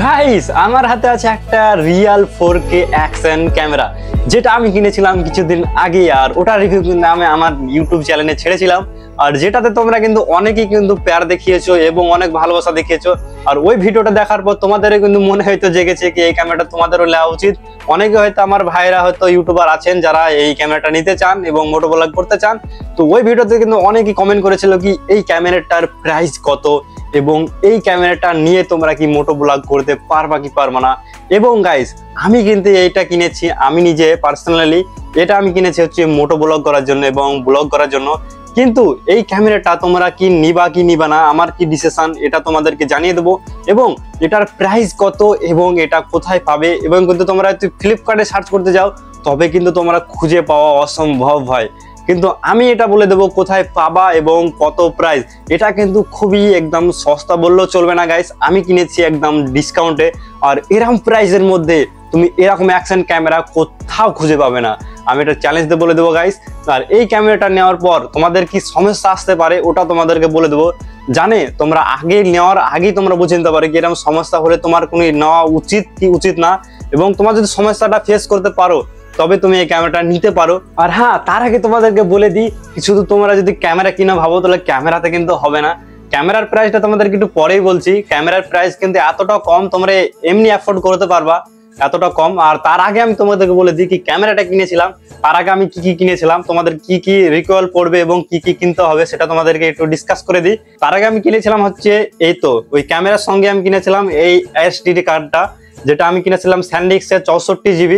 Guys আমার হাতে আছে একটা রিয়াল 4K অ্যাকশন ক্যামেরা, যেটা আমি কিনেছিলাম কিছুদিন আগে। আর ওটা রিভিউ কিন্তু আমি আমার ইউটিউব চ্যানেলে ছেড়েছিলাম। আর যেটাতে তোমরা কিন্তু অনেকেই কিন্তু প্যার দেখিয়েছো এবং অনেক ভালোবাসা দেখিয়েছো। আর ওই ভিডিওটা দেখার পর তোমাদেরও কিন্তু মনে হয়তো জেগেছে কি এই ক্যামেরাটা তোমাদেরও নেওয়া উচিত। অনেকে হয়তো আমার ভাইরা হয়তো ইউটিউবার আছেন যারা এই ক্যামেরাটা নিতে চান এবং মোটো ব্লগ করতে চান। তো ওই ভিডিওতে কিন্তু অনেকেই কমেন্ট করেছিল কি এই ক্যামেরাটার প্রাইস কত এবং এই ক্যামেরাটা নিয়ে তোমরা কি মোটো ব্লগ করতে পারবা কি পারবা না। এবং গাইস আমি কিন্তু এইটা কিনেছি, আমি নিজে পার্সোনালি এটা আমি কিনেছি হচ্ছে মোটো ব্লগ করার জন্য এবং ব্লগ করার জন্য। কিন্তু এই ক্যামেরাটা তোমরা কি নিবা কি নিবা না, আমার কি ডিসিশন এটা তোমাদেরকে জানিয়ে দেবো। এবং এটার প্রাইস কত এবং এটা কোথায় পাবে, এবং কিন্তু তোমরা যদি ফ্লিপকার্টে সার্চ করতে যাও তবে কিন্তু তোমরা খুঁজে পাওয়া অসম্ভব হয়। কিন্তু আমি এটা বলে দেবো কোথায় পাবা এবং কত প্রাইস। এটা কিন্তু খুবই একদম সস্তা বললেও চলবে না গাইস, আমি কিনেছি একদম ডিসকাউন্টে। আর এরকম প্রাইসের মধ্যে তুমি এরকম অ্যাকশন ক্যামেরা কোথাও খুঁজে পাবে না, আমি এটা চ্যালেঞ্জ দিয়ে বলে দেবো গাইস। আর এই ক্যামেরাটা নেওয়ার পর তোমাদের কি সমস্যা আসতে পারে ওটা তোমাদেরকে বলে দেবো। জানে তোমরা আগে নেওয়ার আগেই তোমরা বুঝে নিতে পারো কি এরকম সমস্যা হলে তোমার কোনো নেওয়া উচিত কি উচিত না। এবং তোমার যদি সমস্যাটা ফেস করতে পারো তবে তুমি এই ক্যামেরাটা নিতে পারো। আর হ্যাঁ, তার আগে তোমাদেরকে বলে দিই শুধু তোমরা যদি ক্যামেরা কিনা ভাবো তাহলে ক্যামেরাতে কিন্তু হবে না। ক্যামেরার প্রাইসটা তোমাদেরকে একটু পরেই বলছি। ক্যামেরার প্রাইস কিন্তু এতটা কম তোমরা এমনি অ্যাফোর্ড করতে পারবা, এতটা কম। আর তার আগে আমি তোমাদেরকে বলে দিই কি ক্যামেরাটা কিনেছিলাম তার আগে আমি কি কি কিনেছিলাম, তোমাদের কি কি রিকোয়াল পড়বে এবং কি কি কিনতে হবে সেটা তোমাদেরকে একটু ডিসকাস করে দিই। তার আগে আমি কিনেছিলাম হচ্ছে এই তো ওই ক্যামেরার সঙ্গে আমি কিনেছিলাম এই এসডি কার্ডটা, যেটা আমি কিনেছিলাম স্যান্ডিক্সের 64GB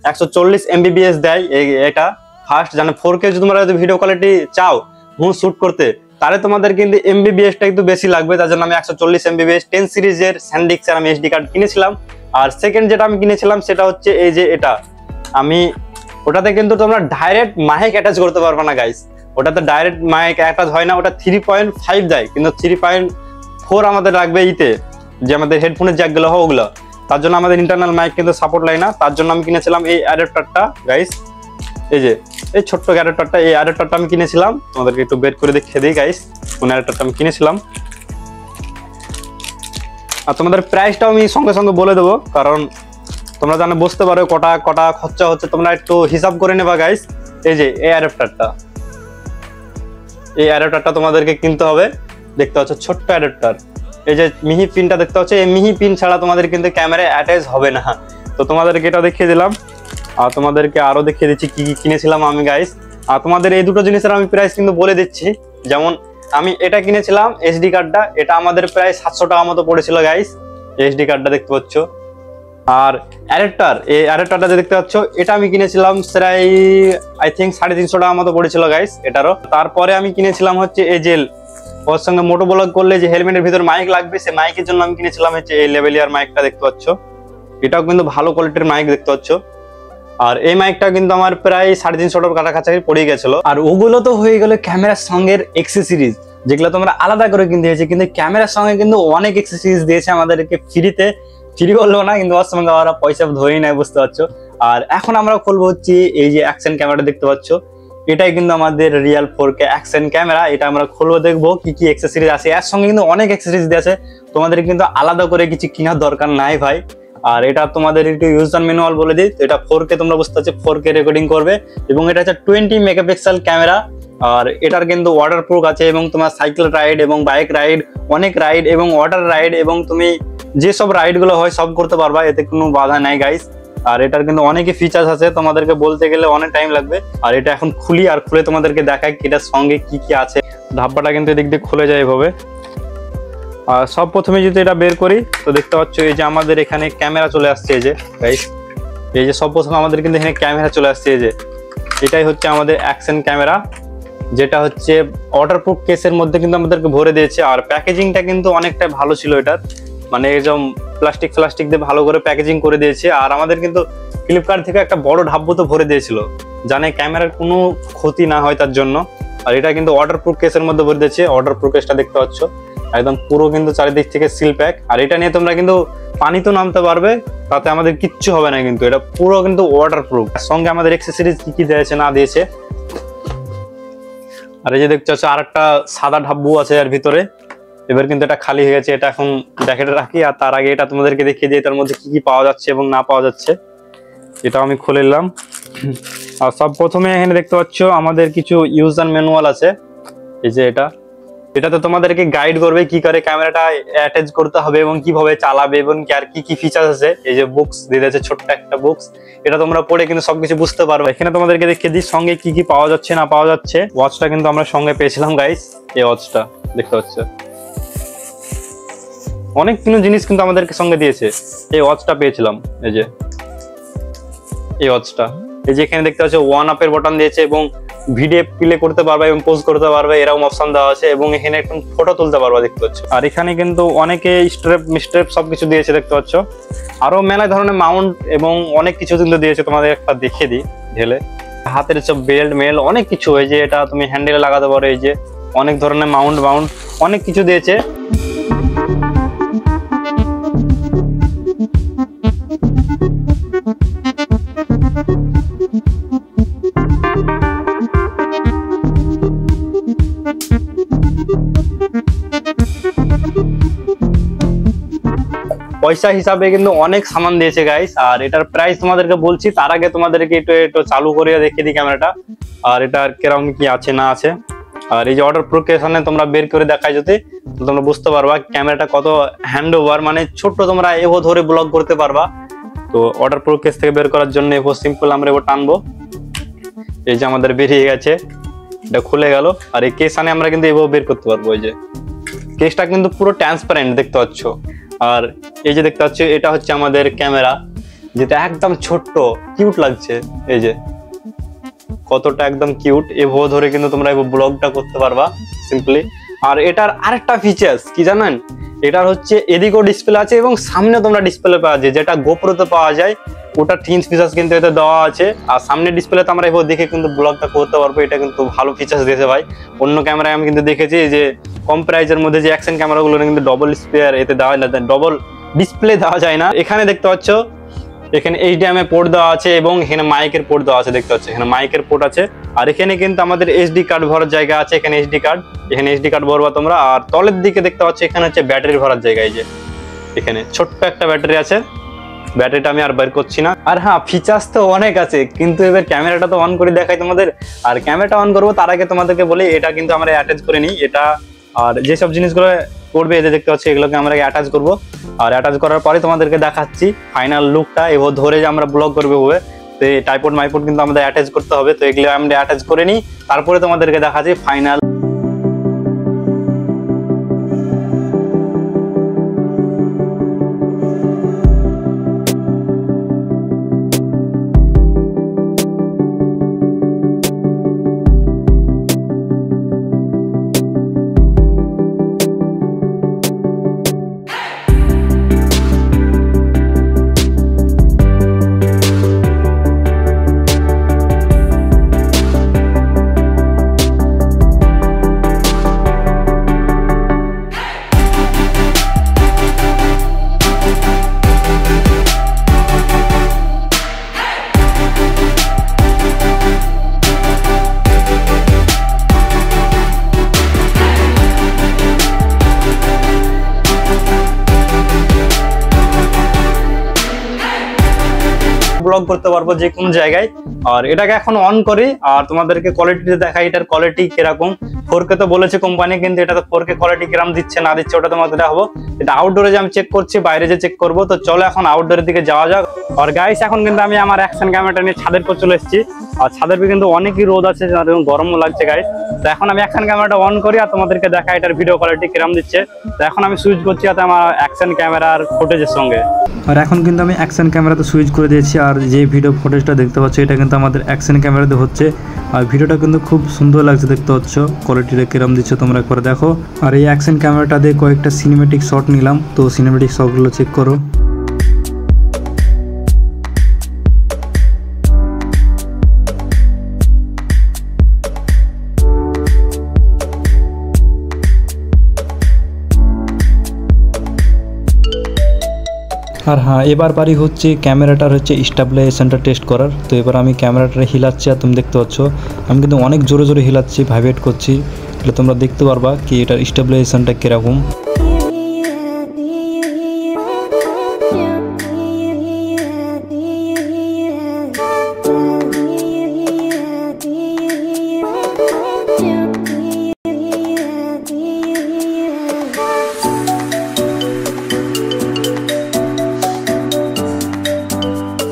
140 MBPS দেয়। এটা ফার্স্ট জানো 4K যদি তোমরা যদি ভিডিও কোয়ালিটি চাও শুট করতে তাহলে তোমাদের কিন্তু MBPS টা একটু বেশি লাগবে, তার জন্য আমি 140 MBPS 10 সিরিজের স্যান্ডিক্সের আমি এসডি কার্ড কিনেছিলাম। আর সেকেন্ড যেটা আমি কিনেছিলাম সেটা হচ্ছে এই যে এটা, আমি ওটাতে কিন্তু তোমরা ডাইরেক্ট মাইক অ্যাটাচ করতে পারবে না গাইস, ওটাতে ডাইরেক্ট মাইক অ্যাটাচ হয় না, ওটা 3.5 দেয় কিন্তু 3.4 আমাদের লাগবে ইতে যে আমাদের হেডফোনের জ্যাকগুলো হয় ওগুলো। তার জন্য আমাদের ইন্টারনাল মাইক কিন্তু সাপোর্ট লাগে না, তার জন্য আমি কিনেছিলাম এই অ্যাডাপ্টারটা গাইস। এই যে এই ছোট্ট অ্যাডাপ্টারটা, এই অ্যাডাপ্টারটা আমি কিনেছিলাম, তোমাদেরকে একটু বের করে দেখিয়ে দিই গাইস কোন অ্যাডাপ্টারটা আমি কিনেছিলাম। আর তোমাদের প্রাইসটাও আমি সঙ্গে সঙ্গে বলে দেবো, কারণ তোমরা জানো বুঝতে পারো কটা কটা খরচা হচ্ছে, তোমরা একটু হিসাব করে নেবা গাইস। এই যে এই অ্যাডাপ্টারটা, এই অ্যাডাপ্টারটা তোমাদেরকে কিনতে হবে। দেখতে পাচ্ছ ছোট্ট অ্যাডাপ্টার, এই যে মিহি পিনটা দেখতে পাচ্ছ, এই মিহি পিন ছাড়া তোমাদের কিন্তু ক্যামেরায় অ্যাটাচ হবে না। তো তোমাদেরকে এটা দেখিয়ে দিলাম। আর তোমাদেরকে আরো দেখিয়ে দিচ্ছি কি কি কিনেছিলাম আমি গাইস। আর তোমাদের এই দুটো জিনিসের আমি প্রাইস কিন্তু বলে দিচ্ছি। যেমন আমি এটা কিনেছিলাম এসডি কার্ডটা, এটা আমাদের প্রায় 700 টাকা মতো পড়েছিল গাইস, এসডি কার্ডটা দেখতে পাচ্ছ। আর অ্যাডাপ্টার, এই অ্যাডাপ্টারটা দেখতে পাচ্ছ এটা আমি কিনেছিলাম প্রায় আই থিঙ্ক 350 টাকা মতো পড়েছিল গাইস এটারও। তারপরে আমি কিনেছিলাম হচ্ছে এই জেল, ওর সঙ্গে মোটো ব্লগ করলে যে হেলমেটের ভিতর মাইক লাগবে সেই মাইকের জন্য আমি কিনেছিলাম হচ্ছে এই লেভেলিয়ার মাইকটা দেখতে পাচ্ছ, এটাও কিন্তু ভালো কোয়ালিটির মাইক দেখতে পাচ্ছ। আর এই মাইকটা কিন্তু আমার প্রায় 350 টাকার কাছাকাছি পড়ে গেছিল। আর ওগুলো তো হয়ে গেল ক্যামেরার সঙ্গে এক্সেসরিজ যেগুলো তোমরা আলাদা করে কিনতে হয়েছে, কিন্তু ক্যামেরার সঙ্গে কিন্তু অনেক এক্সেসরিজ দিয়েছে আমাদেরকে ফ্রিতে, ফ্রি বলবো না কিন্তু ওর সঙ্গে ওরা পয়সা ধরেই নেয়, বুঝতে পারছো। আর এখন আমরা খুলবো হচ্ছে এই যে অ্যাকশন ক্যামেরাটা দেখতে পাচ্ছ, এটাই কিন্তু আমাদের রিয়াল 4K অ্যাকশন ক্যামেরা। এটা আমরা খুলবো, দেখবো কি কি অ্যাকসেসরিজ আছে, এর সঙ্গে কিন্তু অনেক অ্যাকসেসরিজ দিয়েছে, তোমাদের কিন্তু আলাদা করে কিছু কেনার দরকার নাই ভাই। আর এটা তোমাদের একটু ইউজার ম্যানুয়াল বলে দিই, এটা 4K তোমরা বুঝতে পারছো 4K রেকর্ডিং করবে এবং এটা হচ্ছে 20 মেগাপিক্সেল ক্যামেরা। আর এটার কিন্তু ওয়াটার প্রুফ আছে এবং তোমার সাইকেল রাইড এবং বাইক রাইড, অনেক রাইড এবং ওয়াটার রাইড এবং তুমি যেসব রাইড গুলো হয় সব করতে পারবা, এতে কোনো বাধা নাই গাইস। আর এটার কিন্তু অনেকই ফিচার্স আছে, তোমাদেরকে বলতে গেলে অনেক টাইম লাগবে। আর এটা এখন খুলি আর খুলে তোমাদেরকে দেখাই এটার সঙ্গে কি কি আছে। ধাপ্পাটা কিন্তু এদিক দিয়ে খুলে যায় এভাবে। আর সব প্রথমে যদি এটা বের করি তো দেখতে পাচ্ছ এই যে আমাদের এখানে ক্যামেরা চলে আসছে, এই যে গাইস এই যে সব প্রথমে আমাদের কিন্তু এখানে ক্যামেরা চলে আসছে, এই যে এটাই হচ্ছে আমাদের অ্যাকশন ক্যামেরা, যেটা হচ্ছে ওয়াটারপ্রুফ কেসের মধ্যে কিন্তু আমাদেরকে ভরে দিয়েছে। আর প্যাকেজিংটা কিন্তু অনেকটা ভালো ছিল এটার, মানে এরকম প্লাস্টিক দিয়ে ভালো করে প্যাকেজিং করে দিয়েছে। আর আমাদের কিন্তু ফ্লিপকার্ট থেকে একটা বড় ঢাব্বু তো ভরে দিয়েছিল, জানে ক্যামেরার কোনো ক্ষতি না হয় তার জন্য। আর এটা কিন্তু ওয়াটারপ্রুফ কেসের মধ্যে ভরে দিয়েছে, ওয়াটারপ্রুফ কেসটা দেখতে পাচ্ছ একদম পুরো কিন্তু চারিদিক থেকে সিল প্যাক। আর এটা নিয়ে তোমরা কিন্তু পানি তো নামতে পারবে, তাতে আমাদের কিচ্ছু হবে না, কিন্তু এটা পুরো কিন্তু ওয়াটারপ্রুফ। সঙ্গে আমাদের অ্যাকসেসরিজ কি কি দিয়েছে না দিয়েছে। আর এই যে দেখতে পাচ্ছ আর একটা সাদা ঢাব্বু আছে এর ভিতরে, এবার কিন্তু এটা খালি হয়ে গেছে, এটা এখন ব্যাকেটে রাখি। আর তার আগে এটা তোমাদেরকে দেখিয়ে দিই এটার মধ্যে কি কি পাওয়া যাচ্ছে এবং না পাওয়া যাচ্ছে। এটা আমি খুলে নিলাম। আর সব প্রথমে এখানে দেখতে পাচ্ছ আমাদের কিছু ইউজার ম্যানুয়াল আছে। এই যে এটাতে তোমাদেরকে গাইড করবে কি করে ক্যামেরাটা অ্যাটাচ করতে হবে এবং কিভাবে চালাবে এবং আর কি ফিচার্স আছে। এই যে বুকস দিয়ে দিয়েছে, ছোট্ট একটা বুকস, এটা তোমরা পড়ে কিন্তু সবকিছু বুঝতে পারবে। এখানে তোমাদেরকে দেখিয়ে দিই সঙ্গে কি কি পাওয়া যাচ্ছে না পাওয়া যাচ্ছে। ওয়াচটা কিন্তু আমরা সঙ্গে পেয়েছিলাম গাইস, এই ওয়াচটা দেখতে পাচ্ছ। অনেক কিছু জিনিস কিন্তু আমাদেরকে সঙ্গে দিয়েছে। এই ওয়াচটা পেয়েছিলাম, এই যে এই ওয়াচটা। এই যে এখানে দেখতে পাচ্ছ ওয়ান আপের বাটন দিয়েছে এবং ভিডিও প্লে করতে পারবে এবং পোজ করতে পারবে, এরকম অপশন দেওয়া আছে। এবং এখানে একটু ফটো তুলতে পারবে দেখতে পাচ্ছ। আর এখানে কিন্তু অনেকে স্ট্রেপ সবকিছু দিয়েছে দেখতে পাচ্ছ। আরো মেলা ধরনের মাউন্ট এবং অনেক কিছু কিন্তু দিয়েছে, তোমাদের একটা দেখিয়ে দিই ঢেলে। হাতের সব বেল্ট মেল অনেক কিছু, এই যে এটা তুমি হ্যান্ডেলে লাগাতে পারো। এই যে অনেক ধরনের মাউন্ট অনেক কিছু দিয়েছে। পয়সা হিসাবে কিন্তু অনেক সামান দিয়েছে গাইস। আর এটার প্রাইস তোমাদেরকে বলছি, তার আগে তোমাদেরকে একটু চালু করে দেখিয়ে দিই ক্যামেরাটা আর এটার কিরকম কি আছে না আছে। আর এই যে অর্ডার প্রোকেশনে তোমরা বের করে দেখাই যদি, তোমরা বুঝতে পারবা ক্যামেরাটা কত হ্যান্ড ওভার, মানে ছোট্ট তোমরা এভো ধরে ব্লগ করতে পারবা। তো অর্ডার প্রোকেস থেকে বের করার জন্য এভো সিম্পল আমরা এভো টানবো। এই যে আমাদের বেরিয়ে গেছে, এটা খুলে গেল। আর এই কেসানে আমরা কিন্তু এভো বের করতে পারবো। এই যে কেসটা কিন্তু পুরো ট্রান্সপারেন্ট দেখতে পাচ্ছ। আর এই যে দেখতে পাচ্ছ এটা হচ্ছে আমাদের ক্যামেরা, যেটা একদম ছোট্ট কিউট লাগছে। এই যে কতটা একদম কিউট, এভো ধরে কিন্তু তোমরা এভো ব্লগটা করতে পারবা সিম্পলি। আর এটার আরেকটা ফিচার্স কি জানেন, এটার হচ্ছে এদিকেও ডিসপ্লে আছে এবং সামনে তোমরা ডিসপ্লে পাওয়া যায়, যেটা গোপ্রোতে পাওয়া যায়। ওটা টিন ফিচার্স কিন্তু এতে দেওয়া আছে। আর সামনে ডিসপ্লেতে আমরা এভো দেখে কিন্তু ব্লগটা করতে পারবো। এটা কিন্তু ভালো ফিচার্স দিয়েছে ভাই। অন্য ক্যামেরায় আমি কিন্তু দেখেছি যে কম প্রাইজের মধ্যে যে অ্যাকশন ক্যামেরাগুলো কিন্তু ডবল স্পেয়ার এতে দেওয়া যায় না, ডবল ডিসপ্লে দেওয়া যায় না। এখানে দেখতে পাচ্ছ এখানে HDMI পোর্ট দেওয়া আছে এবং এখানে মাইকের পোর্ট দেওয়া আছে দেখতে পাচ্ছ। এখানে মাইকের পোর্ট আছে। আর এখানে কিন্তু আমাদের SD কার্ড ভরার জায়গা আছে। এখানে SD কার্ড ভরবা তোমরা। আর তলের দিকে দেখতে পাচ্ছ এখানে হচ্ছে ব্যাটারি ভরার জায়গা। এই যে এখানে ছোট্ট একটা ব্যাটারি আছে, ব্যাটারিটা আমি আর বের করছি না। আর হ্যাঁ, ফিচার্স তো অনেক আছে, কিন্তু এবার ক্যামেরাটা তো অন করে দেখাই তোমাদের। আর ক্যামেরাটা অন করবো তার আগে তোমাদেরকে বলি এটা কিন্তু আমরা অ্যাটাচ করে নিই এটা। আর যেসব জিনিসগুলো করবে এতে দেখতে পাচ্ছি এগুলোকে আমরা অ্যাটাচ করবো। আর অ্যাটাচ করার পরে তোমাদেরকে দেখাচ্ছি ফাইনাল লুকটা। এবার ধরে যে আমরা ব্লগ করবো হবে, তো এই টাইপড মাইপড কিন্তু আমাদের অ্যাটাচ করতে হবে। তো এগুলো আমরা অ্যাটাচ করে নিই, তারপরে তোমাদেরকে দেখাচ্ছি ফাইনাল। ব্লগ করতে পারবো যে কোনো জায়গায়। আর এটাকে এখন অন করি আর তোমাদেরকে কোয়ালিটিতে দেখাই এটার কোয়ালিটি কিরকম। 4K তো বলেছে কোম্পানি, কিন্তু এটা তো 4K কোয়ালিটি কিরকম দিচ্ছে না দিচ্ছে ওটা তোমাদের দেখাবো। এটা আউটডোরে যে আমি চেক করছি, বাইরে যে চেক করবো। তো চলো এখন আউটডোরের দিকে যাওয়া যাক। আর গাইস এখন কিন্তু আমি আমার অ্যাকশন ক্যামেরাটা নিয়ে ছাদের পর চলে এসেছি। আর ছাদের পর কিন্তু অনেকই রোদ আছে, গরমও লাগছে গাইস। তো এখন আমি অ্যাকশন ক্যামেরাটা অন করি আর তোমাদেরকে দেখাই এটার ভিডিও কোয়ালিটি কিরকম দিচ্ছে। তো এখন আমি সুইচ করছি আমার অ্যাকশন ক্যামেরার ফুটেজের সঙ্গে। আর এখন কিন্তু আমি অ্যাকশন ক্যামেরাতে সুইচ করে দিয়েছি। আর যে ভিডিও ফুটেজটা দেখতে পাচ্ছ এটা কিন্তু আমাদের অ্যাকশন ক্যামেরাতে হচ্ছে। আর ভিডিওটা কিন্তু খুব সুন্দর লাগছে দেখতে পাচ্ছ, কোয়ালিটিটা কিরম দিচ্ছে তোমরা একবার দেখো। আর এই অ্যাকশন ক্যামেরাটা দিয়ে কয়েকটা সিনেমেটিক শট নিলাম, তো সিনেমেটিক শটগুলো চেক করো। আর হ্যাঁ, এবার বাড়ি হচ্ছে ক্যামেরাটার হচ্ছে স্টেবিলাইজেশনটা টেস্ট করার। তো এবার আমি ক্যামেরাটা হিলাচ্ছি আর তুমি দেখতে পাচ্ছ আমি কিন্তু অনেক জোরে জোরে হিলাচ্ছি, ভাইব্রেট করছি। তাহলে তোমরা দেখতে পারবা কি এটার স্টেবিলাইজেশনটা কীরকম।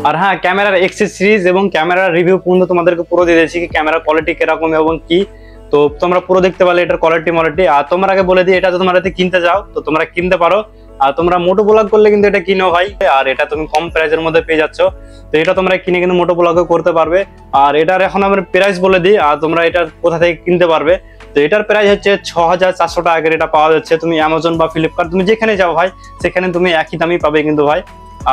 আর হ্যাঁ, ক্যামেরার এক্সেসরিজ এবং ক্যামেরার রিভিউ পর্যন্ত তোমাদেরকে পুরো দিয়ে দিয়েছি, কি ক্যামেরার কোয়ালিটি কিরকম এবং কি। তো তোমরা পুরো দেখতে পারলে এটার কোয়ালিটি। আর তোমরা আগে বলে দিই, এটা যদি তোমরা কিনতে যাও তো তোমরা কিনতে পারো। আর তোমরা মোটো ব্লগ করলে কিন্তু এটা কিনো ভাই, আর এটা তুমি কম প্রাইসের মধ্যে পেয়ে যাচ্ছ। তো এটা তোমরা কিনে কিন্তু মোটো ব্লগও করতে পারবে। আর এটার এখন আমরা প্রাইস বলে দিই, আর তোমরা এটা কোথা থেকে কিনতে পারবে। তো এটার প্রাইস হচ্ছে 6400 টাকার এটা পাওয়া যাচ্ছে। তুমি অ্যামাজন বা ফ্লিপকার্ট তুমি যেখানে যাও ভাই, সেখানে তুমি একই দামই পাবে কিন্তু ভাই।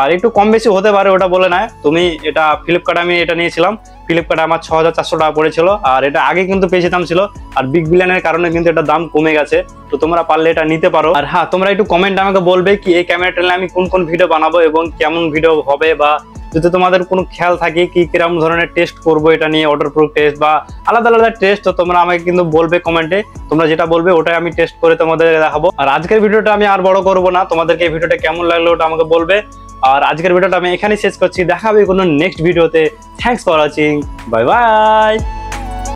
আর একটু কম বেশি হতে পারে, ওটা বলে না। তুমি এটা ফ্লিপকার্টে আমি এটা নিয়েছিলাম, ফ্লিপকার্টে আমার 6400 টাকা পড়েছিল। আর এটা আগে কিন্তু বেশি দাম ছিল, আর বিগ বিলিয়নের কারণে কিন্তু এটা দাম কমে গেছে। তো তোমরা পারলে এটা নিতে পারো। আর হ্যাঁ, তোমরা একটু কমেন্ট আমাকে বলবে কি এই ক্যামেরাটা নিয়ে আমি কোন কোন ভিডিও বানাবো এবং কেমন ভিডিও হবে, বা যদি তোমাদের কোনো খেয়াল থাকে কি কিরকম ধরনের টেস্ট করবো এটা নিয়ে, ওয়াটারপ্রুফ টেস্ট বা আলাদা আলাদা টেস্ট, তো তোমরা আমাকে কিন্তু বলবে কমেন্টে। তোমরা যেটা বলবে ওটাই আমি টেস্ট করে তোমাদের দেখাবো। আর আজকের ভিডিওটা আমি আর বড় করবো না, তোমাদেরকে এই ভিডিওটা কেমন লাগলো ওটা আমাকে বলবে। আর আজকের ভিডিওটা আমি এখানেই শেষ করছি, দেখা হবে কোনো নেক্সট ভিডিওতে। Thanks for watching, bye bye.